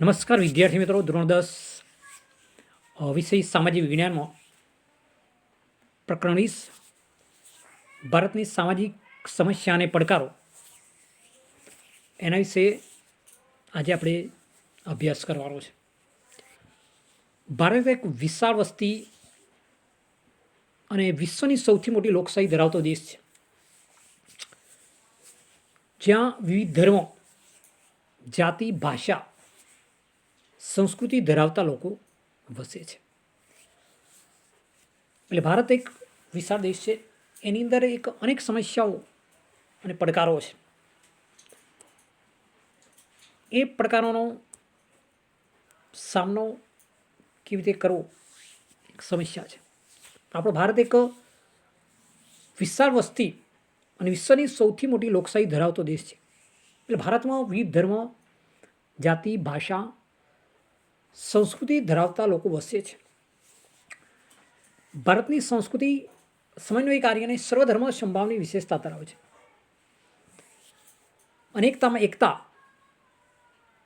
નમસ્કાર વિદ્યાર્થી મિત્રો, ધોરણ 10 વિષય સામાજિક વિજ્ઞાનમાં પ્રકરણ 20 ભારતની સામાજિક સમસ્યા અને પડકારો એના વિશે આજે આપણે અભ્યાસ કરવાનો છે. ભારત એક વિશાળ વસ્તી અને વિશ્વની સૌથી મોટી લોકશાહી ધરાવતો દેશ છે, જ્યાં વિવિધ ધર્મો, જાતિ, ભાષા, સંસ્કૃતિ ધરાવતા લોકો વસે છે. એટલે ભારત એક વિશાળ દેશ છે. એની અંદર અનેક સમસ્યાઓ અને પડકારો છે. એ પડકારોનો સામનો કેવી રીતે કરવો એક સમસ્યા છે. આપણો ભારત એક વિશાળ વસ્તી અને વિશ્વની સૌથી મોટી લોકશાહી ધરાવતો દેશ છે. એટલે ભારતમાં વિવિધ ધર્મ, જાતિ, ભાષા, સંસ્કૃતિ ધરાવતા લોકો વસે છે. ભારતની સંસ્કૃતિ સમન્વયકારી અને સર્વધર્મ સંભાવની વિશેષતા ધરાવે છે. અનેકતામાં એકતા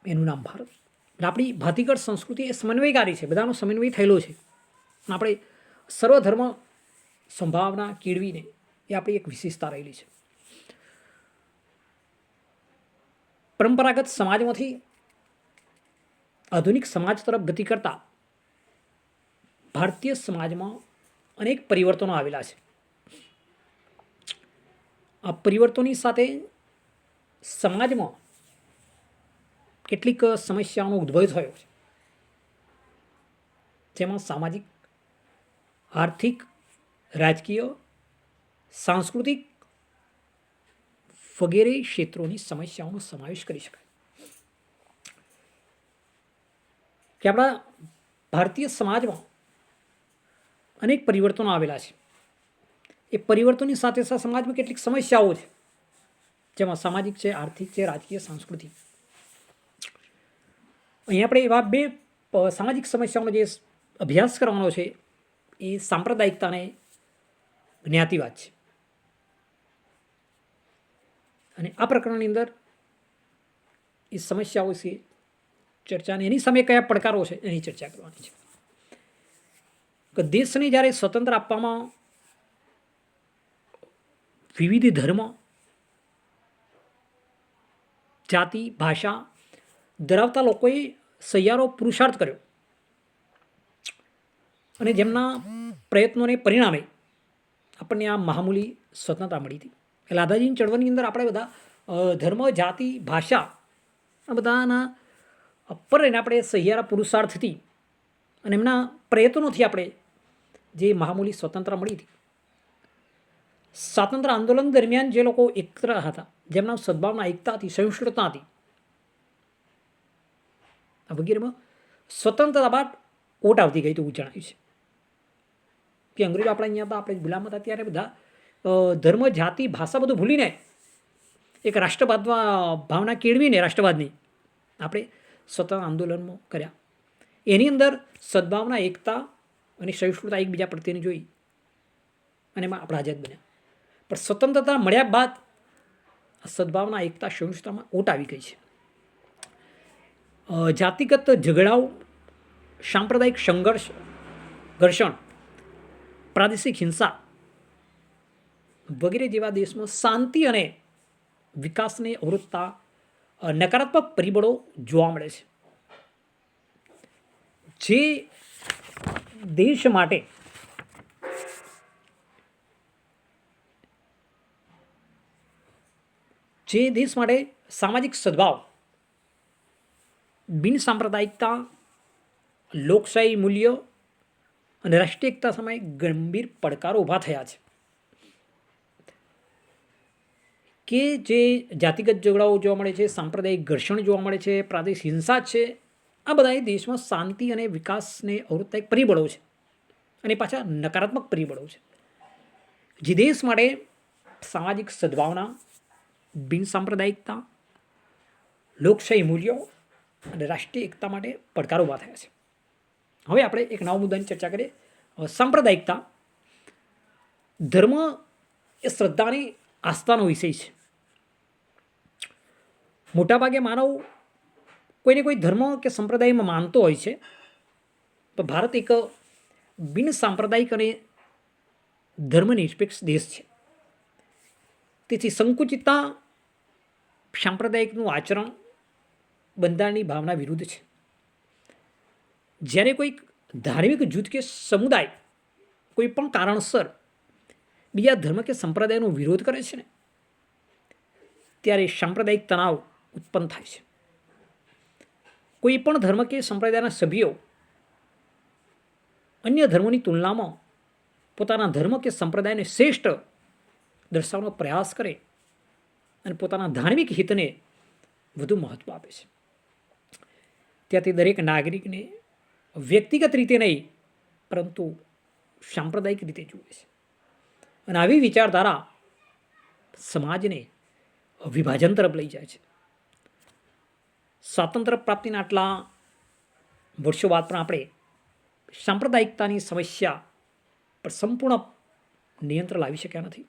એનું નામ ભારત. એટલે આપણી ભાતીગળ સંસ્કૃતિ એ સમન્વયકારી છે, બધાનો સમન્વય થયેલો છે. આપણે સર્વધર્મ સંભાવના કેળવીને એ આપણી એક વિશેષતા રહેલી છે. પરંપરાગત સમાજમાંથી આધુનિક સમાજ તરફ ગતિ કરતા ભારતીય સમાજમાં અનેક પરિવર્તનો આવેલા છે. આ પરિવર્તનોની સાથે સમાજમાં કેટલીક સમસ્યાઓનો ઉદ્ભવ થયો છે, જેમાં સામાજિક, આર્થિક, રાજકીય, સાંસ્કૃતિક વગેરે ક્ષેત્રોની સમસ્યાઓનો સમાવેશ કરી શકાય. કે આપણા ભારતીય સમાજમાં અનેક પરિવર્તનો આવેલા છે. એ પરિવર્તનની સાથે સાથે સમાજમાં કેટલીક સમસ્યાઓ છે, જેમાં સામાજિક છે, આર્થિક છે, રાજકીય, સાંસ્કૃતિક. અહીં આપણે એવા બે સામાજિક સમસ્યાઓનો જે અભ્યાસ કરવાનો છે એ સાંપ્રદાયિકતા અને જ્ઞાતિવાદ છે. અને આ પ્રકરણની અંદર એ સમસ્યાઓ છે ચર્ચા, અને એની સામે કયા પડકારો છે એની ચર્ચા કરવાની છે. કે દેશને જ્યારે સ્વતંત્ર આપવામાં વિવિધ ધર્મ, જાતિ, ભાષા ધરાવતા લોકોએ સહિયારો પુરુષાર્થ કર્યો અને જેમના પ્રયત્નોને પરિણામે આપણને આ મહામૂલી સ્વતંત્રતા મળી હતી. એટલે આઝાદીની ચળવળની અંદર આપણે બધા ધર્મ, જાતિ, ભાષા આ બધાના પર એને આપણે સહિયારા પુરુષાર્થથી અને એમના પ્રયત્નોથી આપણે જે મહામૂલી સ્વતંત્રતા મળી હતી. સ્વાતંત્ર્ય આંદોલન દરમિયાન જે લોકો એકત્ર હતા, જેમના સદભાવના, એકતા હતી, સહિષ્ણુતા હતી, આ વગેરેમાં સ્વતંત્રતા બાદ ઓટ આવતી ગઈ તો એવું જણાવ્યું છે. કે અંગ્રેજો આપણા અહીંયા હતા, આપણે ગુલામ હતા, ત્યારે બધા ધર્મ, જાતિ, ભાષા બધું ભૂલીને એક રાષ્ટ્રવાદમાં ભાવના કેળવીને રાષ્ટ્રવાદની આપણે સ્વતંત્ર આંદોલનમાં કર્યા. એની અંદર સદભાવના, એકતા અને સહિષ્ણુતા એકબીજા પ્રત્યેની જોઈ અને એમાં આપણા આઝાદ બન્યા. પણ સ્વતંત્રતા મળ્યા બાદ સદભાવના, એકતા, સહિષ્ણુતામાં ઓટ આવી ગઈ છે. જાતિગત ઝઘડાઓ, સાંપ્રદાયિક સંઘર્ષ, ઘર્ષણ, પ્રાદેશિક હિંસા વગેરે જેવા દેશમાં શાંતિ અને વિકાસને અવરોધતા નકારાત્મક પરિબળો જોવા મળે છે. જે દેશ માટે સામાજિક સદભાવ, બિન સાંપ્રદાયિકતા, લોકશાહી મૂલ્યો અને રાષ્ટ્રીય એકતા સામે ગંભીર પડકારો ઊભા થયા છે. કે જે જાતિગત ઝઘડાઓ જોવા મળે છે, સાંપ્રદાયિક ઘર્ષણ જોવા મળે છે, પ્રાદેશિક હિંસા છે, આ બધા એ દેશમાં શાંતિ અને વિકાસને અવરોધતા એક પરિબળો છે અને પાછા નકારાત્મક પરિબળો છે. જે દેશ માટે સામાજિક સદભાવના, બિન સાંપ્રદાયિકતા, લોકશાહી મૂલ્યો અને રાષ્ટ્રીય એકતા માટે પડકારો ઊભા થયા છે. હવે આપણે એક નવા મુદ્દાની ચર્ચા કરીએ. સાંપ્રદાયિકતા. ધર્મ એ શ્રદ્ધાની આસ્થાનો વિષય છે. મોટાભાગે માનવ કોઈને કોઈ ધર્મ કે સંપ્રદાયમાં માનતો હોય છે, તો ભારત એક બિન સાંપ્રદાયિક અને ધર્મનિરપેક્ષ દેશ છે. તેથી સંકુચિતતા સાંપ્રદાયિકનું આચરણ બંધારણની ભાવના વિરુદ્ધ છે. જ્યારે કોઈ ધાર્મિક જૂથ કે સમુદાય કોઈ પણ કારણસર બીજા ધર્મ કે સંપ્રદાયનો વિરોધ કરે છે ને, ત્યારે સાંપ્રદાયિક તણાવ ઉત્પન્ન થાય છે. કોઈ પણ ધર્મ કે સંપ્રદાયના સભ્યો અન્ય ધર્મોની તુલનામાં પોતાના ધર્મ કે સંપ્રદાયને શ્રેષ્ઠ દર્શાવવાનો પ્રયાસ કરે અને પોતાના ધાર્મિક હિતને વધુ મહત્વ આપે છે. ત્યાંથી દરેક નાગરિકને વ્યક્તિગત રીતે નહીં, પરંતુ સાંપ્રદાયિક રીતે જુએ છે. અને આવી વિચારધારા સમાજને વિભાજન તરફ લઈ જાય છે. સ્વાતંત્ર્ય પ્રાપ્તિના આટલા વર્ષો બાદ પણ આપણે સાંપ્રદાયિકતાની સમસ્યા પર સંપૂર્ણ નિયંત્રણ લાવી શક્યા નથી.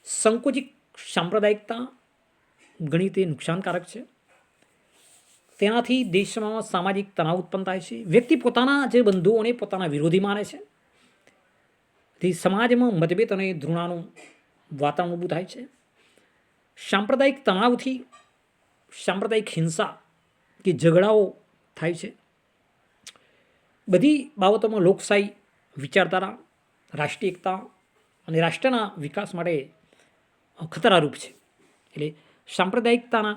સંકુચિત સાંપ્રદાયિકતા ઘણી તે નુકસાનકારક છે. તેનાથી દેશમાં સામાજિક તણાવ ઉત્પન્ન થાય છે. વ્યક્તિ પોતાના જે બંધુઓને પોતાના વિરોધી માને છે. તેથી સમાજમાં મતભેદ અને ધૃણાનું વાતાવરણ ઊભું થાય છે. સાંપ્રદાયિક તણાવથી સાંપ્રદાયિક હિંસા કે ઝઘડાઓ થાય છે. બધી બાબતોમાં લોકશાહી વિચારધારા, રાષ્ટ્રીય એકતા અને રાષ્ટ્રના વિકાસ માટે ખતરારૂપ છે. એટલે સાંપ્રદાયિકતાના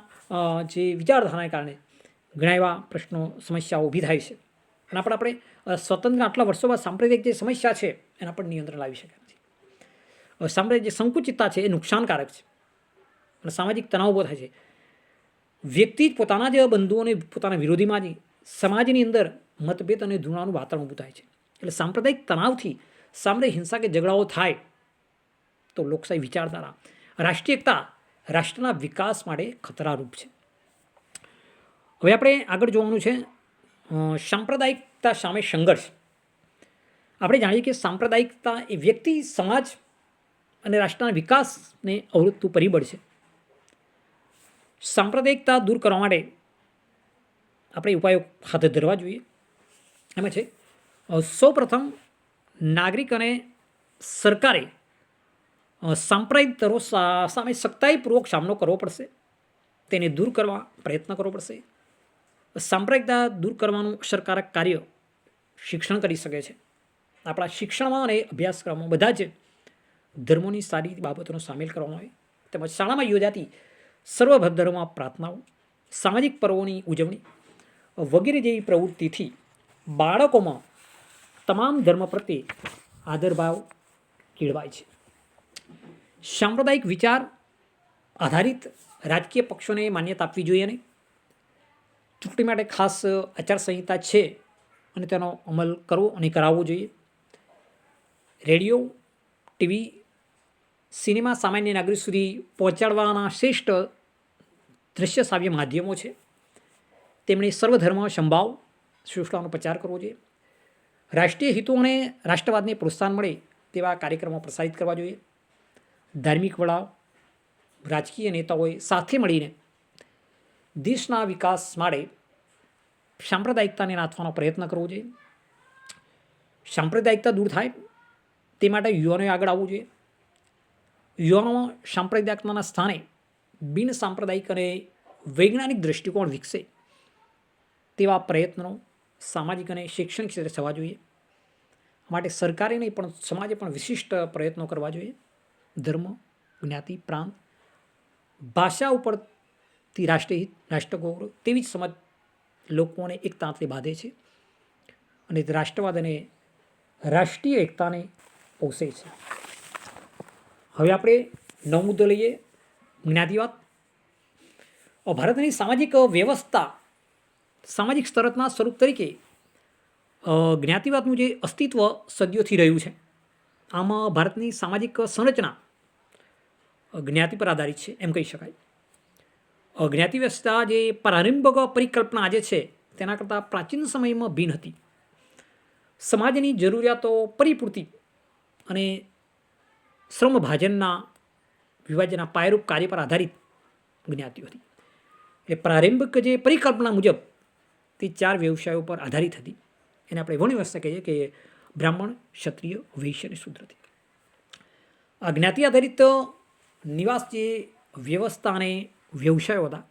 જે વિચારધારાને કારણે ઘણા એવા પ્રશ્નો સમસ્યાઓ ઊભી થાય છે. અને આપણે સ્વતંત્ર આટલા વર્ષો બાદ સાંપ્રદાયિક જે સમસ્યા છે એના પર નિયંત્રણ લાવી શક્યા નથી. સાંપ્રદાયિક જે સંકુચિતતા છે એ નુકસાનકારક છે અને સામાજિક તણાવ ઊભો થાય છે. વ્યક્તિ પોતાના જ બંધુઓને પોતાના વિરોધીમાં જ સમાજની અંદર મતભેદ અને ધૃણાનું વાતાવરણ ઊભું થાય છે. એટલે સાંપ્રદાયિક તણાવથી સાંપ્રદાયિક હિંસા કે ઝઘડાઓ થાય તો લોકશાહી વિચારધારા, રાષ્ટ્રીય એકતા, રાષ્ટ્રના વિકાસ માટે ખતરારૂપ છે. હવે આપણે આગળ જોવાનું છે સાંપ્રદાયિકતા સામે સંઘર્ષ. આપણે જાણીએ કે સાંપ્રદાયિકતા એ વ્યક્તિ, સમાજ અને રાષ્ટ્રના વિકાસને અવરોધતું પરિબળ છે. સાંપ્રદાયિકતા દૂર કરવા માટે આપણે ઉપાયો હાથ ધરવા જોઈએ. એમાં છે સૌપ્રથમ નાગરિક અને સરકારે સાંપ્રદાયિક દરો સામે સખ્તાઈપૂર્વક સામનો કરવો પડશે. તેને દૂર કરવા પ્રયત્ન કરવો પડશે. સાંપ્રદાયિકતા દૂર કરવાનું અસરકારક કાર્ય શિક્ષણ કરી શકે છે. આપણા શિક્ષણમાં અને અભ્યાસક્રમમાં બધા જ ધર્મોની સારી બાબતોનો સામેલ કરવામાં આવે. તેમજ શાળામાં યોજાતી સર્વધર્મ પ્રાર્થનાઓ, સામાજિક પર્વોની ઉજવણી વગેરે જેવી પ્રવૃત્તિથી બાળકોમાં તમામ ધર્મ પ્રત્યે આદરભાવ કેળવાય છે. સાંપ્રદાયિક વિચાર આધારિત રાજકીય પક્ષોને માન્યતા આપવી જોઈએ નહીં. ચૂંટણી માટે ખાસ આચારસંહિતા છે અને તેનો અમલ કરવો અને કરાવવો જોઈએ. રેડિયો, ટીવી, સિનેમા સામાન્ય નાગરિક સુધી પહોંચાડવાના શ્રેષ્ઠ દ્રશ્ય શ્રાવ્ય માધ્યમો છે. તેમણે સર્વધર્મ સંભાવ સૃષ્ટિનો પ્રચાર કરવો જોઈએ. રાષ્ટ્રીય હિતો અને રાષ્ટ્રવાદને પ્રોત્સાહન મળે તેવા કાર્યક્રમો પ્રસારિત કરવા જોઈએ. ધાર્મિક વડાઓ, રાજકીય નેતાઓએ સાથે મળીને દેશના વિકાસ માટે સાંપ્રદાયિકતાને નાથવાનો પ્રયત્ન કરવો જોઈએ. સાંપ્રદાયિકતા દૂર થાય તે માટે યુવાનોએ આગળ આવવું જોઈએ. યુવાનોમાં સાંપ્રદાયિકતાના સ્થાને બિન સાંપ્રદાયિક અને વૈજ્ઞાનિક દૃષ્ટિકોણ વિકસે તેવા પ્રયત્નો સામાજિક અને શૈક્ષણિક ક્ષેત્રે થવા જોઈએ. માટે સરકારે નહીં પણ સમાજે પણ વિશિષ્ટ પ્રયત્નો કરવા જોઈએ. ધર્મ, જ્ઞાતિ, પ્રાંત, ભાષા ઉપરથી રાષ્ટ્રહિત, રાષ્ટ્રગૌરવ તેવી જ સમજ લોકોને એક તાંતરે બાંધે છે અને રાષ્ટ્રવાદ અને રાષ્ટ્રીય એકતાને પોષે છે. હવે આપણે નવો મુદ્દો લઈએ, જ્ઞાતિવાદ. ભારતની સામાજિક વ્યવસ્થા સામાજિક સ્તરના સ્વરૂપ તરીકે જ્ઞાતિવાદનું જે અસ્તિત્વ સદીઓથી રહ્યું છે. આમાં ભારતની સામાજિક સંરચના જ્ઞાતિ પર આધારિત છે એમ કહી શકાય. જ્ઞાતિ વ્યવસ્થા જે પ્રારંભિક પરિકલ્પના આજે છે તેના કરતાં પ્રાચીન સમયમાં ભિન્ન હતી. સમાજની જરૂરિયાતો પરિપૂર્તિ અને શ્રમ ભાજનના વિભાજનના પાયારૂપ કાર્ય પર આધારિત જ્ઞાતિઓ હતી. એટલે પ્રારંભિક જે પરિકલ્પના મુજબ તે 4 વ્યવસાયો પર આધારિત હતી. એને આપણે વર્ણ વ્યવસ્થા કહીએ કે બ્રાહ્મણ, ક્ષત્રિય, વૈશ્ય અને શૂદ્રથી. આ જ્ઞાતિ આધારિત નિવાસ જે વ્યવસ્થા અને વ્યવસાયો હતા,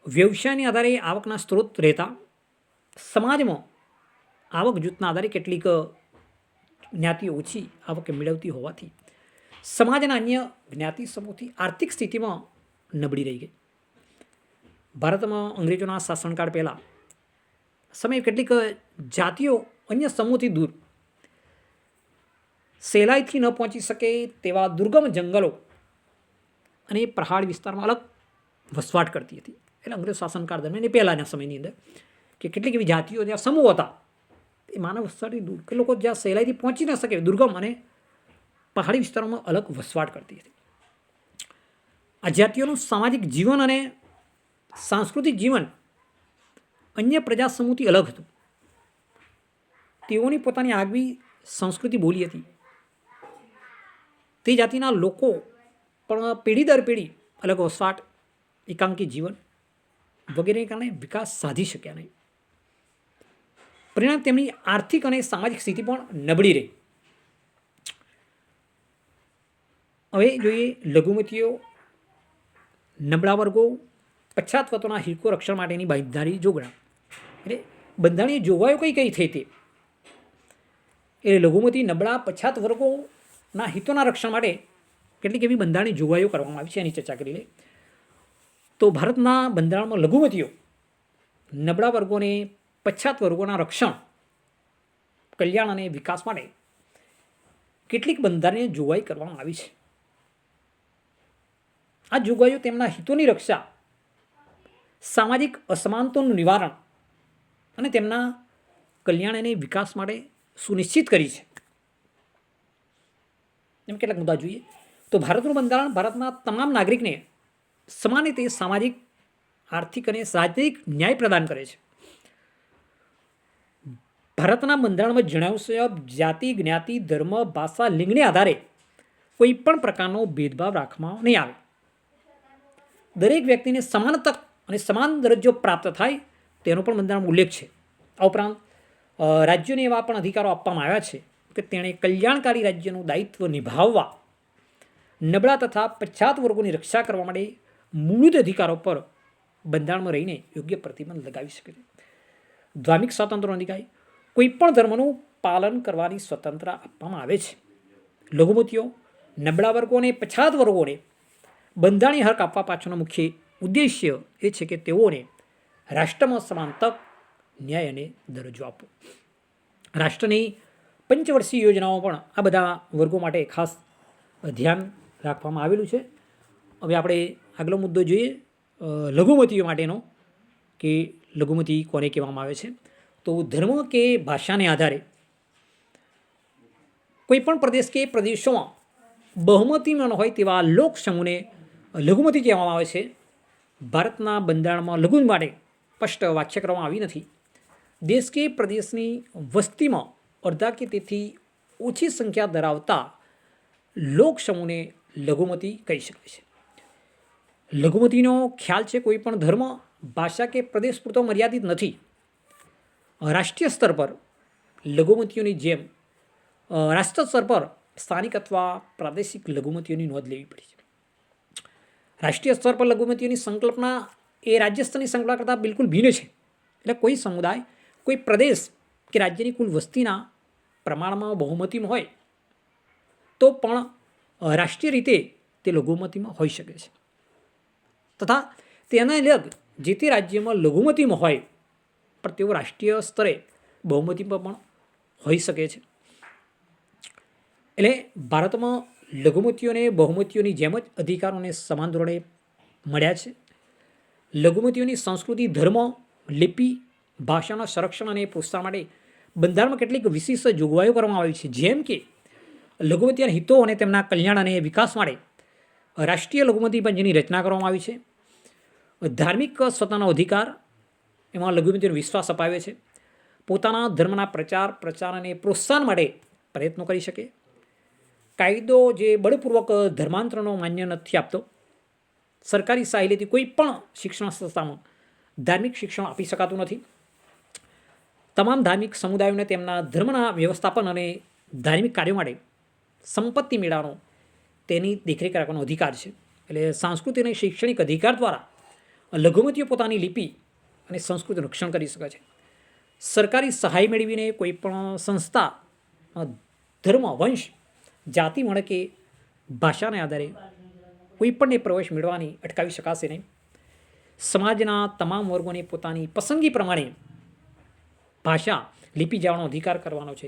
વ્યવસાયને આધારે આવકના સ્ત્રોત રહેતા. સમાજમાં આવક જૂથના આધારે કેટલીક જ્ઞાતિઓ ઓછી આવક મેળવતી હોવાથી સમાજના અન્ય જ્ઞાતિ સમૂહથી આર્થિક સ્થિતિમાં નબળી રહી ગઈ. ભારતમાં અંગ્રેજોના શાસનકાળ પહેલાં સમયે કેટલીક જાતિઓ અન્ય સમૂહથી દૂર સહેલાઈથી ન પહોંચી શકે તેવા દુર્ગમ જંગલો અને પહાડ વિસ્તારમાં અલગ વસવાટ કરતી હતી. એટલે અંગ્રેજ શાસનકાળ દરમિયાન એ પહેલાંના સમયની અંદર કે કેટલીક એવી જાતિઓ જ્યાં સમૂહ હતા એ માનવ વસવાટથી દૂર કે લોકો જ્યાં સહેલાઈથી પહોંચી ન શકે દુર્ગમ અને પહાડી વિસ્તારોમાં અલગ વસવાટ કરતી હતી. આ જાતિઓનું સામાજિક જીવન અને સાંસ્કૃતિક જીવન અન્ય પ્રજા સમૂહથી અલગ હતું. તેઓની પોતાની આગવી સંસ્કૃતિ બોલી હતી. તે જાતિના લોકો પણ પેઢી દર પેઢી અલગ વસવાટ, એકાંકી જીવન વગેરેને કારણે વિકાસ સાધી શક્યા નહીં. પરિણામ તેમની આર્થિક અને સામાજિક સ્થિતિ પણ નબળી રહી. હવે જોઈએ લઘુમતીઓ, નબળા વર્ગો, પછાત વર્ગોના હિતો રક્ષણ માટેની બાંયધરી જોગવાઈ. એટલે બંધારણીય જોગવાઈઓ કઈ કઈ થઈ તે એટલે લઘુમતી, નબળા, પછાત વર્ગોના હિતોના રક્ષણ માટે કેટલીક એવી બંધારણીય જોગવાઈઓ કરવામાં આવી છે, એની ચર્ચા કરી લે. તો ભારતના બંધારણમાં લઘુમતીઓ, નબળા વર્ગોને પછાત વર્ગોના રક્ષણ, કલ્યાણ અને વિકાસ માટે કેટલીક બંધારણીય જોગવાઈ કરવામાં આવી છે. આ જોગવાઈઓ તેમના હિતોની રક્ષા, સામાજિક અસમાનતાનું નિવારણ અને તેમના કલ્યાણ અને વિકાસ માટે સુનિશ્ચિત કરી છે. એમ કેટલાક મુદ્દા જોઈએ તો ભારતનું બંધારણ ભારતના તમામ નાગરિકને સમાન રીતે સામાજિક, આર્થિક અને રાજનૈતિક ન્યાય પ્રદાન કરે છે. ભારતના બંધારણમાં જણાવ્યું છે જાતિ, જ્ઞાતિ, ધર્મ, ભાષા, લિંગને આધારે કોઈ પણ પ્રકારનો ભેદભાવ રાખવામાં નહીં આવે. દરેક વ્યક્તિને સમાન તક અને સમાન દરજ્જો પ્રાપ્ત થાય તેનો પણ બંધારણમાં ઉલ્લેખ છે. આ ઉપરાંત રાજ્યોને એવા પણ અધિકારો આપવામાં આવ્યા છે કે તેણે કલ્યાણકારી રાજ્યનું દાયિત્વ નિભાવવા, નબળા તથા પછાત વર્ગોની રક્ષા કરવા માટે મૂળભૂત અધિકારો પર બંધારણમાં રહીને યોગ્ય પ્રતિબંધ લગાવી શકે છે. ધાર્મિક સ્વાતંત્ર્યનો અધિકાર, કોઈ પણ ધર્મનું પાલન કરવાની સ્વતંત્રતા આપવામાં આવે છે. લઘુમતીઓ, નબળા વર્ગો અને પછાત વર્ગોને બંધારણીય હક આપવા પાછળનો મુખ્ય ઉદ્દેશ્ય એ છે કે તેઓને રાષ્ટ્રમાં સમાન તક, ન્યાય અને દરજ્જો આપવો. રાષ્ટ્રની પંચવર્ષીય યોજનાઓ પણ આ બધા વર્ગો માટે ખાસ ધ્યાન રાખવામાં આવેલું છે. હવે આપણે આગલો મુદ્દો જોઈએ લઘુમતીઓ માટેનો કે લઘુમતી કોને કહેવામાં આવે છે. તો ધર્મ કે ભાષાને આધારે કોઈપણ પ્રદેશ કે પ્રદેશોમાં બહુમતીમાં હોય તેવા લોક સમૂહને લઘુમતી કહેવામાં આવે છે. ભારતના બંધારણમાં લઘુમતી માટે સ્પષ્ટ વ્યાખ્યા કરવામાં આવી નથી. દેશ કે પ્રદેશની વસ્તીમાં અડધા કે તેથી ઓછી સંખ્યા ધરાવતા લોક સમૂહને લઘુમતી કહી શકાય છે. લઘુમતીનો ખ્યાલ છે કોઈ પણ ધર્મ, ભાષા કે પ્રદેશ પૂરતો મર્યાદિત નથી. રાષ્ટ્રીય સ્તર પર લઘુમતીઓની જેમ રાષ્ટ્ર સ્તર પર સ્થાનિક અથવા પ્રાદેશિક લઘુમતીઓની નોંધ લેવી પડી છે. રાષ્ટ્રીય સ્તર પર લઘુમતીઓની સંકલ્પના એ રાજ્ય સ્તરની સંકલ્પના કરતાં બિલકુલ ભિન્ન છે. એટલે કોઈ સમુદાય, કોઈ પ્રદેશ કે રાજ્યની કુલ વસ્તીના પ્રમાણમાં બહુમતીમાં હોય તો પણ રાષ્ટ્રીય રીતે તે લઘુમતીમાં હોઈ શકે છે. તથા તેના લગ જે તે રાજ્યમાં લઘુમતીમાં હોય પણ તેઓ રાષ્ટ્રીય સ્તરે બહુમતીમાં પણ હોઈ શકે છે. એટલે ભારતમાં લઘુમતીઓને બહુમતીઓની જેમ જ અધિકારોને સમાન ધોરણે મળ્યા છે. લઘુમતીઓની સંસ્કૃતિ, ધર્મ, લિપિ, ભાષાના સંરક્ષણ અને પ્રોત્સાહન માટે બંધારણમાં કેટલીક વિશિષ્ટ જોગવાઈઓ કરવામાં આવી છે. જેમ કે લઘુમતીઓના હિતો અને તેમના કલ્યાણ અને વિકાસ માટે રાષ્ટ્રીય લઘુમતી પંચની રચના કરવામાં આવી છે. ધાર્મિક સ્વતંત્રનો અધિકાર, એમાં લઘુમતીઓને વિશ્વાસ અપાવે છે. પોતાના ધર્મના પ્રચાર અને પ્રોત્સાહન માટે પ્રયત્નો કરી શકે. કાયદો જે બળપૂર્વક ધર્માંતરણો માન્ય નથી આપતો. સરકારી સહાયથી કોઈ પણ શિક્ષણ સંસ્થામાં ધાર્મિક શિક્ષણ આપી શકાતું નથી. તમામ ધાર્મિક સમુદાયોને તેમના ધર્મના વ્યવસ્થાપન અને ધાર્મિક કાર્યો માટે સંપત્તિ મેળવવાનો તેની દેખરેખ રાખવાનો અધિકાર છે. એટલે સાંસ્કૃતિક અને શૈક્ષણિક અધિકાર દ્વારા લઘુમતીઓ પોતાની લિપિ અને સંસ્કૃતિનું રક્ષણ કરી શકે છે. સરકારી સહાય મેળવીને કોઈ પણ સંસ્થા ધર્મ, વંશ, જાતિ મળે કે ભાષાને આધારે કોઈપણને પ્રવેશ મેળવવાની અટકાવી શકાશે નહીં. સમાજના તમામ વર્ગોને પોતાની પસંદગી પ્રમાણે ભાષા, લિપિ જાણવાનો અધિકાર કરવાનો છે.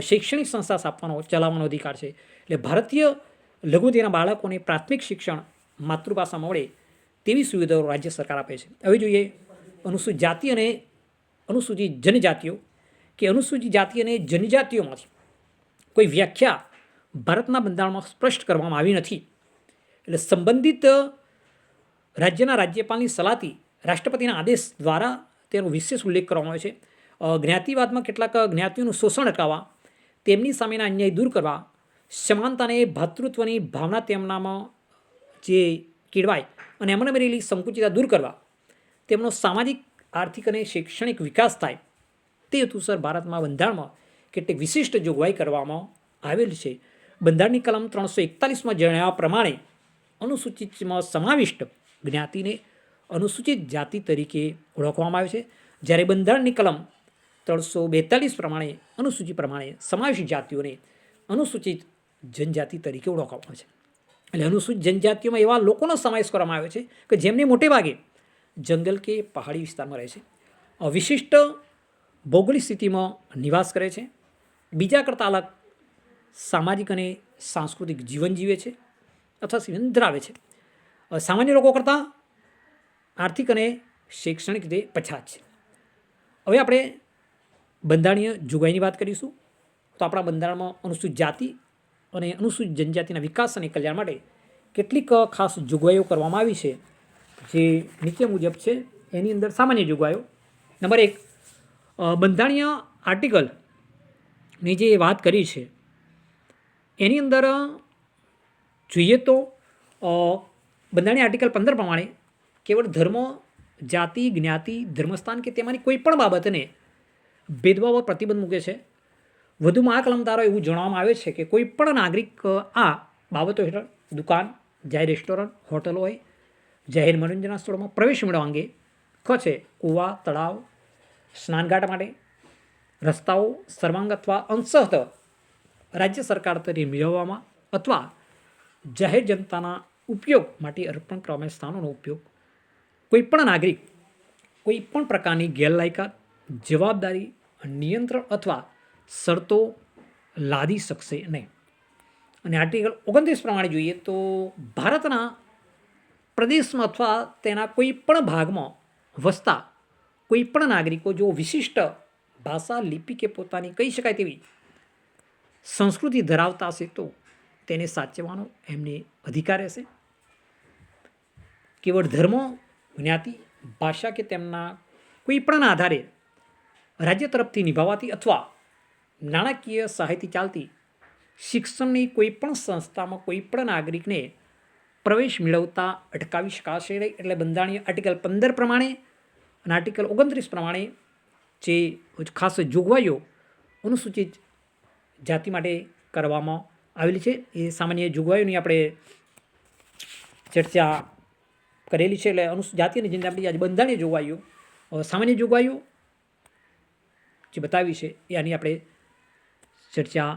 શૈક્ષણિક સંસ્થા સ્થાપવાનો, ચલાવવાનો અધિકાર છે. એટલે ભારતીય લઘુમતીના બાળકોને પ્રાથમિક શિક્ષણ માતૃભાષામાં મળે તેવી સુવિધાઓ રાજ્ય સરકાર આપે છે. હવે જોઈએ અનુસૂચિત જાતિ અને અનુસૂચિત જનજાતિઓ કે અનુસૂચિત જાતિ અને જનજાતિઓમાંથી કોઈ વ્યાખ્યા ભારતના બંધારણમાં સ્પષ્ટ કરવામાં આવી નથી. એટલે સંબંધિત રાજ્યના રાજ્યપાલની સલાહથી રાષ્ટ્રપતિના આદેશ દ્વારા તેનો વિશેષ ઉલ્લેખ કરવામાં આવ્યો છે. જ્ઞાતિવાદમાં કેટલાક જ્ઞાતિઓનું શોષણ અટકાવવા, તેમની સામેના અન્યાય દૂર કરવા, સમાનતા અને ભાતૃત્વની ભાવના તેમનામાં જે કેળવાય અને એમને મળેલી સંકુચિતતા દૂર કરવા, તેમનો સામાજિક, આર્થિક અને શૈક્ષણિક વિકાસ થાય તે હેતુસર ભારતમાં બંધારણમાં કેટલીક વિશિષ્ટ જોગવાઈ કરવામાં આવેલ છે. બંધારણની કલમ 341માં જણાવ્યા પ્રમાણે અનુસૂચિતમાં સમાવિષ્ટ જ્ઞાતિને અનુસૂચિત જાતિ તરીકે ઓળખવામાં આવે છે, જ્યારે બંધારણની કલમ 342 પ્રમાણે અનુસૂચિત પ્રમાણે સમાવિષ્ટ જાતિઓને અનુસૂચિત જનજાતિ તરીકે ઓળખવામાં આવે છે. એટલે અનુસૂચિત જનજાતિઓમાં એવા લોકોનો સમાવેશ કરવામાં આવ્યો છે કે જેમને મોટે ભાગે જંગલ કે પહાડી વિસ્તારમાં રહે છે, વિશિષ્ટ ભૌગોલિક સ્થિતિમાં નિવાસ કરે છે, બીજા કરતાં અલગ સામાજિક અને સાંસ્કૃતિક જીવન જીવે છે અથવા જીવન ધરાવે છે, સામાન્ય લોકો કરતાં આર્થિક અને શૈક્ષણિક રીતે પછાત છે. હવે આપણે બંધારણીય જોગવાઈની વાત કરીશું. તો આપણા બંધારણમાં અનુસૂચિત જાતિ અને અનુસૂચિત જનજાતિના વિકાસ અને કલ્યાણ માટે કેટલીક ખાસ જોગવાઈઓ કરવામાં આવી છે, જે નીચે મુજબ છે. એની અંદર સામાન્ય જોગવાઈઓ. નંબર 1, બંધારણીય આર્ટિકલની જે વાત કરી છે એની અંદર જોઈએ તો બંધારણીય આર્ટિકલ 15 પ્રમાણે કેવળ ધર્મ, જાતિ, જ્ઞાતિ, ધર્મસ્થાન કે તેમાંની કોઈ પણ બાબતને ભેદભાવ પર પ્રતિબંધ મૂકે છે. વધુમાં આ કલમ દ્વારા એવું જણાવવામાં આવે છે કે કોઈ પણ નાગરિક આ બાબતો હેઠળ દુકાન, જાહેર રેસ્ટોરન્ટ, હોટલો હોય, જાહેર મનોરંજનના સ્થળોમાં પ્રવેશ મેળવવા અંગે છે કૂવા, તળાવ, સ્નાનઘાટ માટે રસ્તાઓ સર્વાંગ અથવા અંશતઃ રાજ્ય સરકાર તરીકે મેળવવામાં અથવા જાહેર જનતાના ઉપયોગ માટે અર્પણ કરવામાં સ્થાનોનો ઉપયોગ કોઈપણ નાગરિક કોઈપણ પ્રકારની ગેરલાયકાત, જવાબદારી, નિયંત્રણ અથવા શરતો લાદી શકશે નહીં. અને આર્ટિકલ 29 પ્રમાણે જોઈએ તો ભારતના પ્રદેશમાં અથવા તેના કોઈ પણ ભાગમાં વસતા કોઈ પણ નાગરિકો જો વિશિષ્ટ ભાષા, લિપિ કે પોતાની કહી શકાય તેવી સંસ્કૃતિ ધરાવતા હશે તો તેને સાચવવાનો એમને અધિકાર રહેશે. કેવળ ધર્મ, જ્ઞાતિ, ભાષા કે તેમના કોઈ પણ આધારે રાજ્ય તરફથી નિભાવાતી અથવા નાણાકીય સહાયથી ચાલતી શિક્ષણની કોઈ પણ સંસ્થામાં કોઈ પણ નાગરિકને પ્રવેશ મેળવતા અટકાવી શકાશે નહીં. એટલે બંધારણીય આર્ટિકલ 15 પ્રમાણે અને આર્ટિકલ 29 પ્રમાણે જે ખાસ જોગવાઈઓ અનુસૂચિત જાતિ માટે કરવામાં આવેલી છે એ સામાન્ય જોગવાઈઓની આપણે ચર્ચા કરેલી છે. એટલે અનુસૂચિત જાતિ અને જનજાતિ આજે બંધારણીય જોગવાઈઓ, સામાન્ય જોગવાઈઓ જે બતાવી છે એ આની આપણે ચર્ચા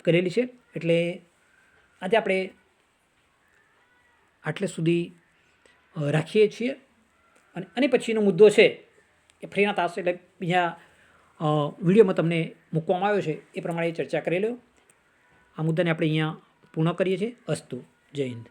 કરેલી છે. એટલે આજે આપણે આટલે સુધી રાખીએ છીએ અને પછીનો મુદ્દો છે એ ફરીના થશે. એટલે બીજા વિડીયોમાં તમને મૂકવામાં આવ્યો છે એ પ્રમાણે ચર્ચા કરેલો. આ મુદ્દાને આપણે અહીંયા પૂર્ણ કરીએ છીએ. અસ્તુ. જય હિન્દ.